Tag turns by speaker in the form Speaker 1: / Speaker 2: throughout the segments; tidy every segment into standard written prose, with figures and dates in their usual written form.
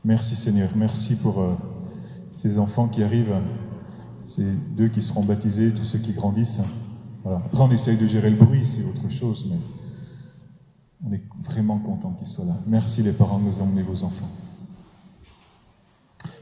Speaker 1: Merci Seigneur, merci pour ces enfants qui arrivent, ces deux qui seront baptisés, tous ceux qui grandissent. Voilà. Après on essaye de gérer le bruit, c'est autre chose, mais on est vraiment content qu'ils soient là. Merci les parents de nous emmener vos enfants.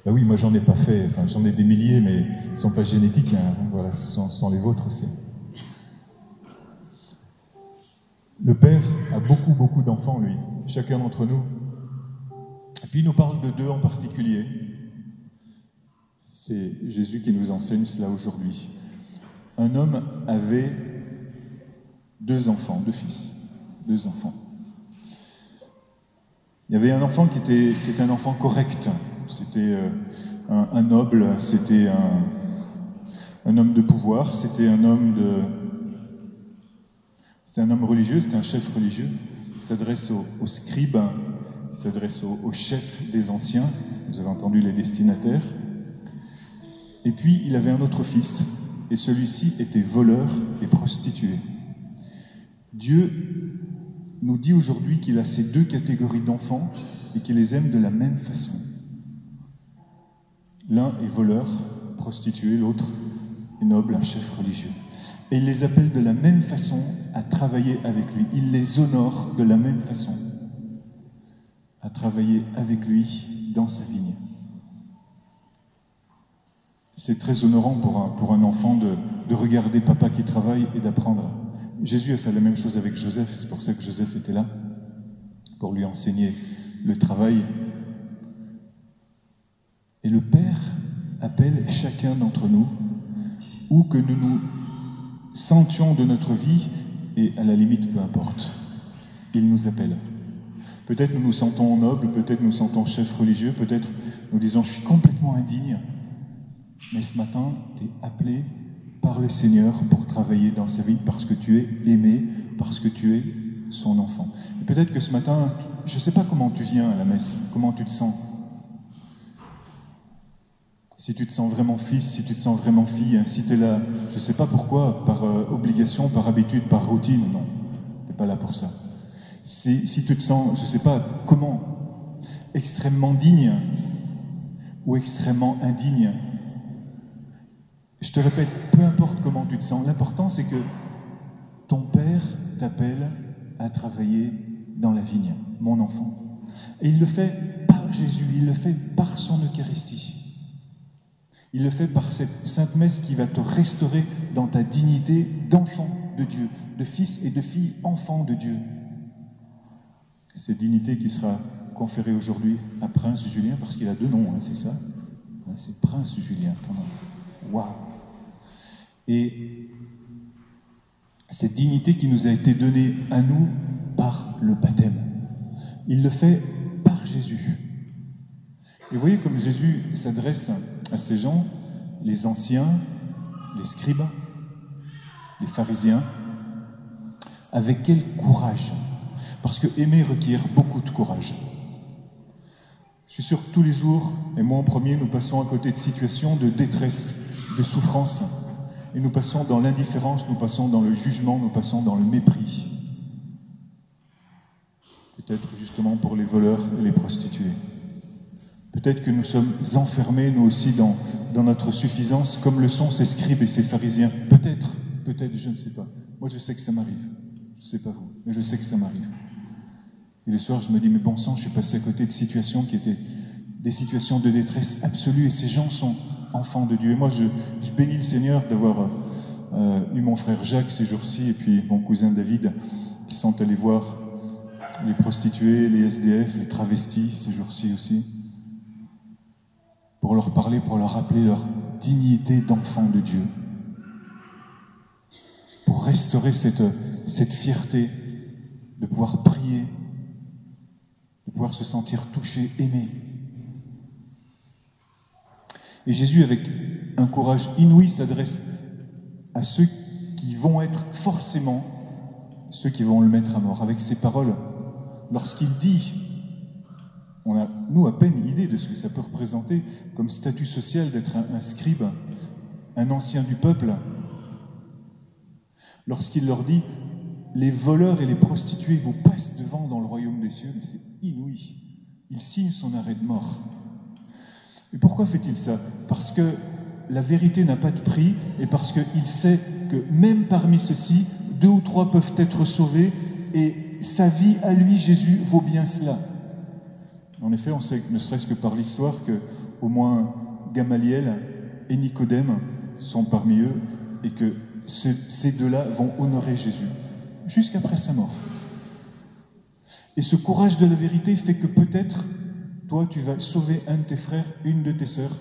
Speaker 1: Ben oui, moi j'en ai pas fait, enfin j'en ai des milliers, mais ils ne sont pas génétiques, hein. Voilà, ce sont les vôtres aussi. Le Père a beaucoup d'enfants, lui, chacun d'entre nous. Et puis il nous parle de deux en particulier. C'est Jésus qui nous enseigne cela aujourd'hui. Un homme avait deux enfants, deux fils, deux enfants. Il y avait un enfant qui était un enfant correct. C'était un noble, c'était un homme de pouvoir, c'était un homme religieux, c'était un chef religieux. Il s'adresse aux scribes, il s'adresse aux chefs des anciens. Vous avez entendu les destinataires. Et puis, il avait un autre fils, et celui-ci était voleur et prostitué. Dieu nous dit aujourd'hui qu'il a ces deux catégories d'enfants et qu'il les aime de la même façon. L'un est voleur, prostitué, l'autre est noble, un chef religieux. Et il les appelle de la même façon à travailler avec lui. Il les honore de la même façon à travailler avec lui dans sa vigne. C'est très honorant pour un enfant de regarder papa qui travaille et d'apprendre. Jésus a fait la même chose avec Joseph, c'est pour ça que Joseph était là, pour lui enseigner le travail. Et le Père appelle chacun d'entre nous, où que nous nous sentions de notre vie, et à la limite, peu importe, il nous appelle. Peut-être nous nous sentons nobles, peut-être nous nous sentons chefs religieux, peut-être nous disons « je suis complètement indigne », mais ce matin, tu es appelé par le Seigneur pour travailler dans sa vie, parce que tu es aimé, parce que tu es son enfant. Et peut-être que ce matin, je ne sais pas comment tu viens à la messe, comment tu te sens. Si tu te sens vraiment fils, si tu te sens vraiment fille, hein, si tu es là, je ne sais pas pourquoi, par obligation, par habitude, par routine, non, tu n'es pas là pour ça. Si tu te sens, je ne sais pas comment, extrêmement digne ou extrêmement indigne, je te répète, peu importe comment tu te sens, l'important c'est que ton Père t'appelle à travailler dans la vigne, mon enfant. Et il le fait par Jésus, il le fait par son Eucharistie. Il le fait par cette sainte messe qui va te restaurer dans ta dignité d'enfant de Dieu, de fils et de fille enfant de Dieu. Cette dignité qui sera conférée aujourd'hui à Prince Julien, parce qu'il a deux noms, hein, c'est ça? C'est Prince Julien, ton nom. Waouh! Et cette dignité qui nous a été donnée à nous par le baptême. Il le fait par Jésus. Et vous voyez comme Jésus s'adresse à ces gens, les anciens, les scribes, les pharisiens, avec quel courage. Parce que aimer requiert beaucoup de courage. Je suis sûr que tous les jours, et moi en premier, nous passons à côté de situations de détresse, de souffrance. Et nous passons dans l'indifférence, nous passons dans le jugement, nous passons dans le mépris. Peut-être justement pour les voleurs et les prostituées. Peut-être que nous sommes enfermés, nous aussi, dans notre suffisance, comme le sont ces scribes et ces pharisiens. Peut-être, je ne sais pas. Moi, je sais que ça m'arrive. Je ne sais pas vous, mais je sais que ça m'arrive. Et le soir, je me dis, mais bon sang, je suis passé à côté de situations qui étaient des situations de détresse absolue, et ces gens sont enfants de Dieu. Et moi, je bénis le Seigneur d'avoir eu mon frère Jacques ces jours-ci, et puis mon cousin David, qui sont allés voir les prostituées, les SDF, les travestis ces jours-ci aussi, pour leur parler, pour leur rappeler leur dignité d'enfant de Dieu, pour restaurer cette fierté de pouvoir prier, de pouvoir se sentir touché, aimé. Et Jésus, avec un courage inouï, s'adresse à ceux qui vont être forcément ceux qui vont le mettre à mort. Avec ces paroles, lorsqu'il dit, on a, nous, à peine idée de ce que ça peut représenter comme statut social d'être un scribe, un ancien du peuple. Lorsqu'il leur dit, les voleurs et les prostituées vous passent devant dans le royaume des cieux, mais c'est inouï. Ils signe son arrêt de mort. Et pourquoi fait-il ça? Parce que la vérité n'a pas de prix et parce qu'il sait que même parmi ceux-ci, 2 ou 3 peuvent être sauvés et sa vie à lui, Jésus, vaut bien cela. En effet, on sait, ne serait-ce que par l'histoire, qu'au moins Gamaliel et Nicodème sont parmi eux et que ces deux-là vont honorer Jésus jusqu'après sa mort. Et ce courage de la vérité fait que peut-être, toi, tu vas sauver un de tes frères, une de tes sœurs.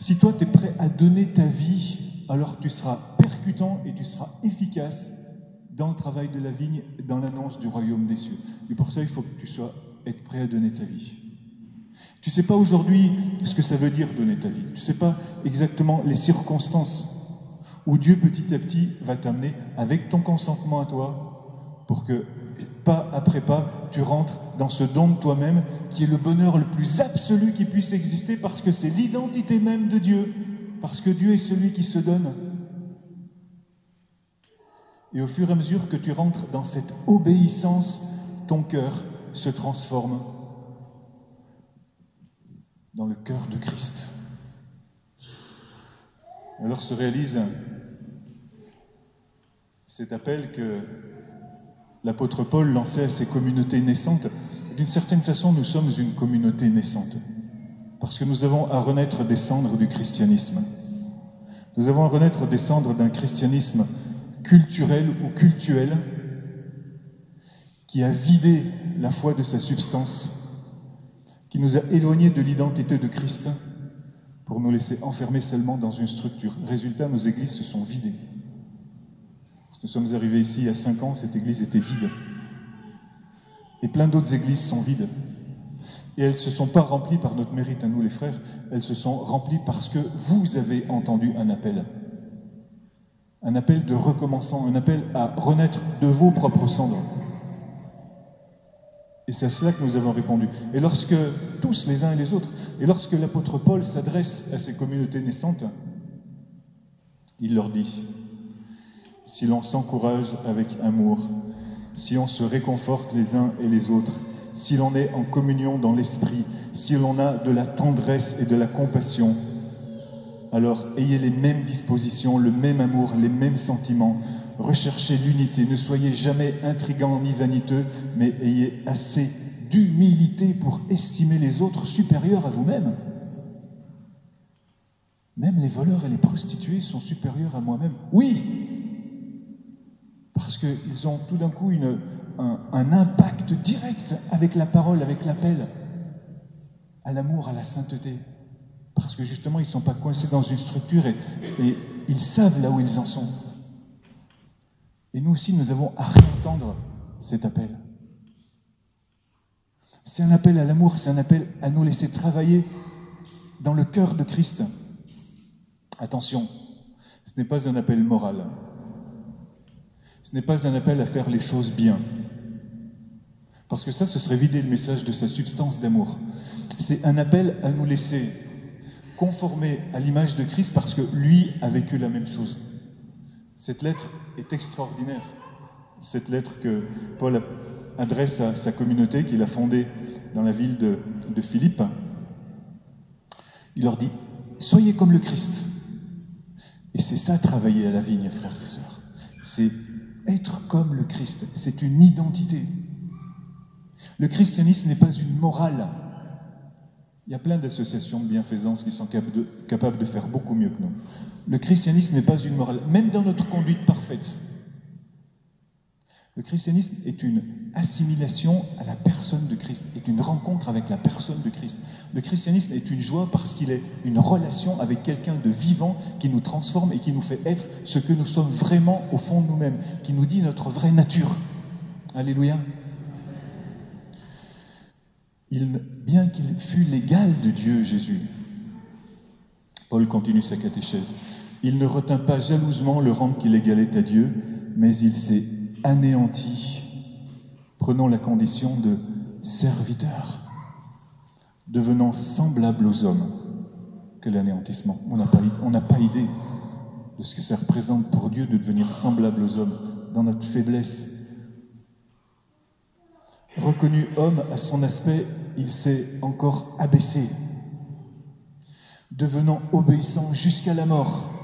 Speaker 1: Si toi, tu es prêt à donner ta vie, alors tu seras percutant et tu seras efficace dans le travail de la vigne, dans l'annonce du royaume des cieux. Et pour ça, il faut que tu sois être prêt à donner ta vie. Tu ne sais pas aujourd'hui ce que ça veut dire donner ta vie. Tu ne sais pas exactement les circonstances où Dieu, petit à petit, va t'amener avec ton consentement à toi pour que, pas après pas, tu rentres dans ce don de toi-même qui est le bonheur le plus absolu qui puisse exister parce que c'est l'identité même de Dieu, parce que Dieu est celui qui se donne. Et au fur et à mesure que tu rentres dans cette obéissance, ton cœur se transforme dans le cœur de Christ. Alors se réalise cet appel que l'apôtre Paul lançait à ces communautés naissantes. D'une certaine façon, nous sommes une communauté naissante, parce que nous avons à renaître des cendres du christianisme. Nous avons à renaître des cendres d'un christianisme culturel ou cultuel qui a vidé la foi de sa substance, qui nous a éloignés de l'identité de Christ pour nous laisser enfermer seulement dans une structure. Résultat, nos églises se sont vidées. Nous sommes arrivés ici il y a 5 ans, cette église était vide. Et plein d'autres églises sont vides. Et elles ne se sont pas remplies par notre mérite à nous les frères, elles se sont remplies parce que vous avez entendu un appel. Un appel de recommençant, un appel à renaître de vos propres cendres. Et c'est à cela que nous avons répondu. Et lorsque, tous les uns et les autres, et lorsque l'apôtre Paul s'adresse à ces communautés naissantes, il leur dit: si l'on s'encourage avec amour, si on se réconforte les uns et les autres, si l'on est en communion dans l'esprit, si l'on a de la tendresse et de la compassion, alors ayez les mêmes dispositions, le même amour, les mêmes sentiments, recherchez l'unité, ne soyez jamais intrigants ni vaniteux, mais ayez assez d'humilité pour estimer les autres supérieurs à vous-même. Même les voleurs et les prostituées sont supérieurs à moi-même. Oui! Parce qu'ils ont tout d'un coup un impact direct avec la parole, avec l'appel à l'amour, à la sainteté. Parce que justement, ils ne sont pas coincés dans une structure et ils savent là où ils en sont. Et nous aussi, nous avons à réentendre cet appel. C'est un appel à l'amour, c'est un appel à nous laisser travailler dans le cœur de Christ. Attention, ce n'est pas un appel moral. Ce n'est pas un appel à faire les choses bien. Parce que ça, ce serait vider le message de sa substance d'amour. C'est un appel à nous laisser conformer à l'image de Christ parce que lui a vécu la même chose. Cette lettre est extraordinaire. Cette lettre que Paul adresse à sa communauté qu'il a fondée dans la ville de Philippe. Il leur dit: soyez comme le Christ. Et c'est ça, travailler à la vigne, frères et sœurs. C'est être comme le Christ. C'est une identité. Le christianisme n'est pas une morale. Il y a plein d'associations de bienfaisance qui sont capables de faire beaucoup mieux que nous. Le christianisme n'est pas une morale, même dans notre conduite parfaite. Le christianisme est une assimilation à la personne de Christ, est une rencontre avec la personne de Christ. Le christianisme est une joie parce qu'il est une relation avec quelqu'un de vivant qui nous transforme et qui nous fait être ce que nous sommes vraiment au fond de nous-mêmes, qui nous dit notre vraie nature. Alléluia. Bien qu'il fût l'égal de Dieu, Jésus, Paul continue sa catéchèse, il ne retint pas jalousement le rang qu'il égalait à Dieu, mais il s'est anéanti, prenant la condition de serviteur, devenant semblable aux hommes. Quel anéantissement! On n'a pas idée de ce que ça représente pour Dieu de devenir semblable aux hommes dans notre faiblesse. reconnu homme à son aspect, il s'est encore abaissé, devenant obéissant jusqu'à la mort.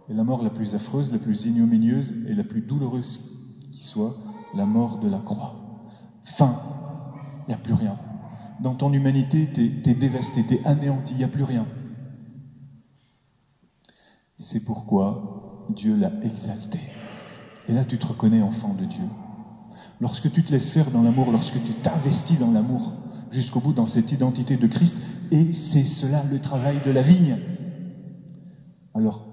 Speaker 1: Et la mort la plus affreuse, la plus ignominieuse et la plus douloureuse qui soit, la mort de la croix. Fin, il n'y a plus rien. Dans ton humanité, t'es dévasté, t'es anéanti, il n'y a plus rien. C'est pourquoi Dieu l'a exalté. Et là, tu te reconnais enfant de Dieu. Lorsque tu te laisses faire dans l'amour, lorsque tu t'investis dans l'amour, jusqu'au bout dans cette identité de Christ, et c'est cela le travail de la vigne, alors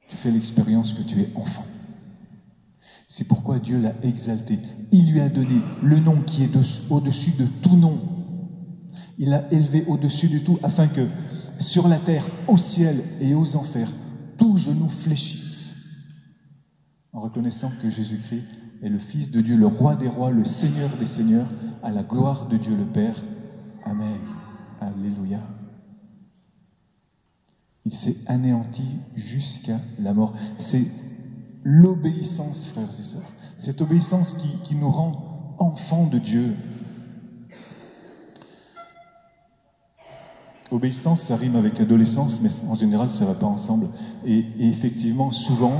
Speaker 1: tu fais l'expérience que tu es enfant. C'est pourquoi Dieu l'a exalté. Il lui a donné le nom qui est au-dessus de tout nom. Il l'a élevé au-dessus de tout, afin que sur la terre, au ciel et aux enfers, tout genou fléchisse, en reconnaissant que Jésus-Christ est le Fils de Dieu, le Roi des rois, le Seigneur des seigneurs, à la gloire de Dieu le Père. Amen. Alléluia. Il s'est anéanti jusqu'à la mort. C'est l'obéissance, frères et sœurs. Cette obéissance qui nous rend enfants de Dieu. Obéissance, ça rime avec adolescence, mais en général, ça ne va pas ensemble. Et effectivement, souvent,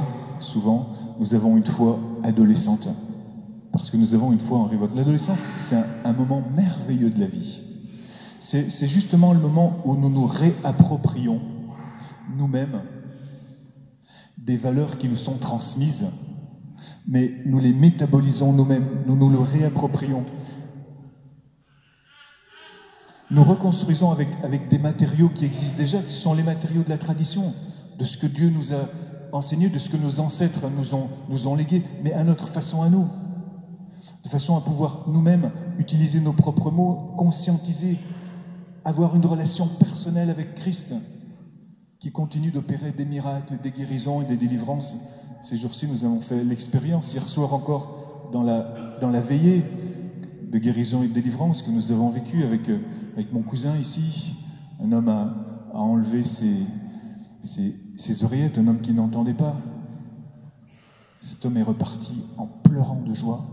Speaker 1: nous avons une foi adolescente. Parce que nous avons une foi en révolte. L'adolescence, c'est un moment merveilleux de la vie. C'est justement le moment où nous nous réapproprions nous-mêmes des valeurs qui nous sont transmises, mais nous les métabolisons nous-mêmes, nous nous le réapproprions. Nous reconstruisons avec des matériaux qui existent déjà, qui sont les matériaux de la tradition, de ce que Dieu nous a enseigné, de ce que nos ancêtres nous ont légué, mais à notre façon à nous, de façon à pouvoir nous-mêmes utiliser nos propres mots, conscientiser, avoir une relation personnelle avec Christ, qui continue d'opérer des miracles, des guérisons et des délivrances. Ces jours-ci, nous avons fait l'expérience, hier soir encore, dans la veillée de guérison et de délivrance que nous avons vécue avec mon cousin ici. Un homme a enlevé ses oreillettes, un homme qui n'entendait pas. Cet homme est reparti en pleurant de joie.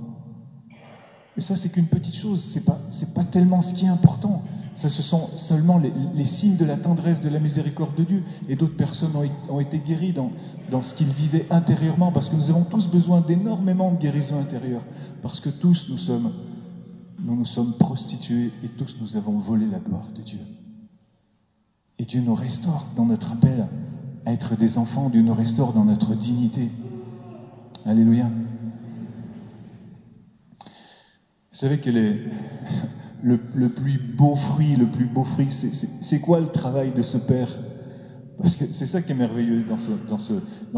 Speaker 1: Et ça, c'est qu'une petite chose, c'est pas tellement ce qui est important. Ça, ce sont seulement les signes de la tendresse, de la miséricorde de Dieu. Et d'autres personnes ont été guéries dans ce qu'ils vivaient intérieurement, parce que nous avons tous besoin d'énormément de guérison intérieure, parce que tous nous nous sommes prostitués et tous nous avons volé la gloire de Dieu. Et Dieu nous restaure dans notre appel à être des enfants, Dieu nous restaure dans notre dignité. Alléluia. Vous savez quel est le plus beau fruit, c'est quoi le travail de ce père? Parce que c'est ça qui est merveilleux dans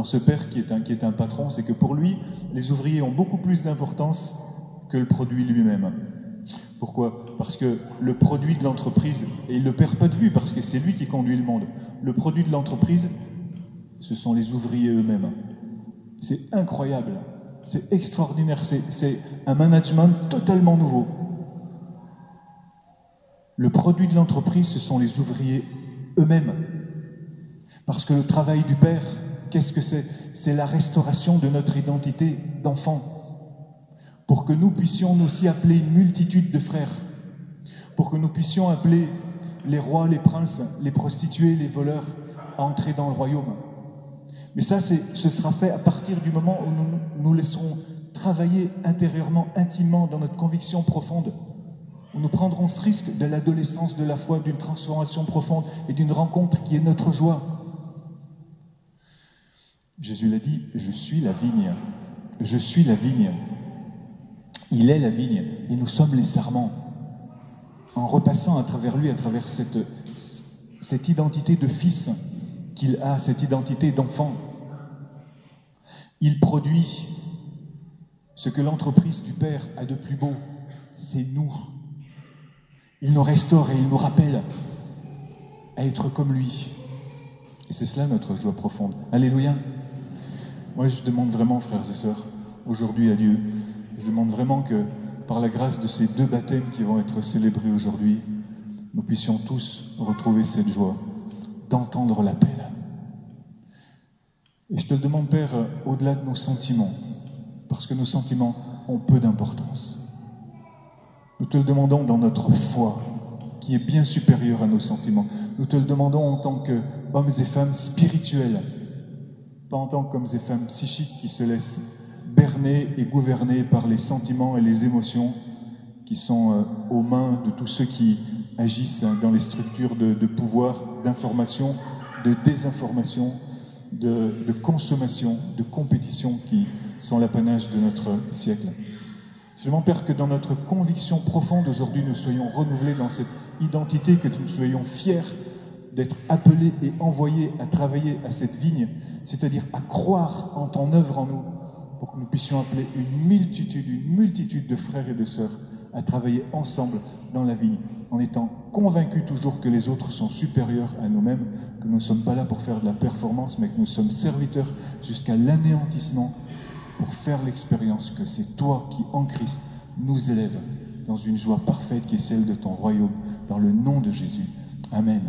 Speaker 1: ce père qui est un patron, c'est que pour lui, les ouvriers ont beaucoup plus d'importance que le produit lui-même. Pourquoi? Parce que le produit de l'entreprise, et il ne le perd pas de vue, parce que c'est lui qui conduit le monde, le produit de l'entreprise, ce sont les ouvriers eux-mêmes. C'est incroyable, c'est extraordinaire, c'est un management totalement nouveau. Le produit de l'entreprise, ce sont les ouvriers eux-mêmes. Parce que le travail du Père, qu'est-ce que c'est? C'est la restauration de notre identité d'enfant. Pour que nous puissions nous aussi appeler une multitude de frères. Pour que nous puissions appeler les rois, les princes, les prostituées, les voleurs à entrer dans le royaume. Mais ça, ce sera fait à partir du moment où nous nous laisserons travailler intérieurement, intimement, dans notre conviction profonde. Où nous prendrons ce risque de l'adolescence, de la foi, d'une transformation profonde et d'une rencontre qui est notre joie. Jésus l'a dit, je suis la vigne. Je suis la vigne. Il est la vigne et nous sommes les sarments. En repassant à travers lui, à travers cette identité de fils qu'il a, cette identité d'enfant, il produit ce que l'entreprise du Père a de plus beau, c'est nous. Il nous restaure et il nous rappelle à être comme lui. Et c'est cela notre joie profonde. Alléluia. Moi, je demande vraiment, frères et sœurs, aujourd'hui à Dieu, je demande vraiment que, par la grâce de ces 2 baptêmes qui vont être célébrés aujourd'hui, nous puissions tous retrouver cette joie d'entendre l'appel. Et je te le demande, Père, au-delà de nos sentiments, parce que nos sentiments ont peu d'importance. Nous te le demandons dans notre foi, qui est bien supérieure à nos sentiments. Nous te le demandons en tant qu'hommes et femmes spirituels, pas en tant qu'hommes et femmes psychiques qui se laissent berner et gouverner par les sentiments et les émotions qui sont aux mains de tous ceux qui agissent dans les structures de pouvoir, d'information, de désinformation, de consommation, de compétition qui sont l'apanage de notre siècle. Je demande, Père, que dans notre conviction profonde aujourd'hui, nous soyons renouvelés dans cette identité, que nous soyons fiers d'être appelés et envoyés à travailler à cette vigne, c'est-à-dire à croire en ton œuvre en nous, pour que nous puissions appeler une multitude de frères et de sœurs à travailler ensemble dans la vigne, en étant convaincus toujours que les autres sont supérieurs à nous-mêmes, que nous ne sommes pas là pour faire de la performance, mais que nous sommes serviteurs jusqu'à l'anéantissement pour faire l'expérience que c'est toi qui, en Christ, nous élèves dans une joie parfaite qui est celle de ton royaume, dans le nom de Jésus. Amen.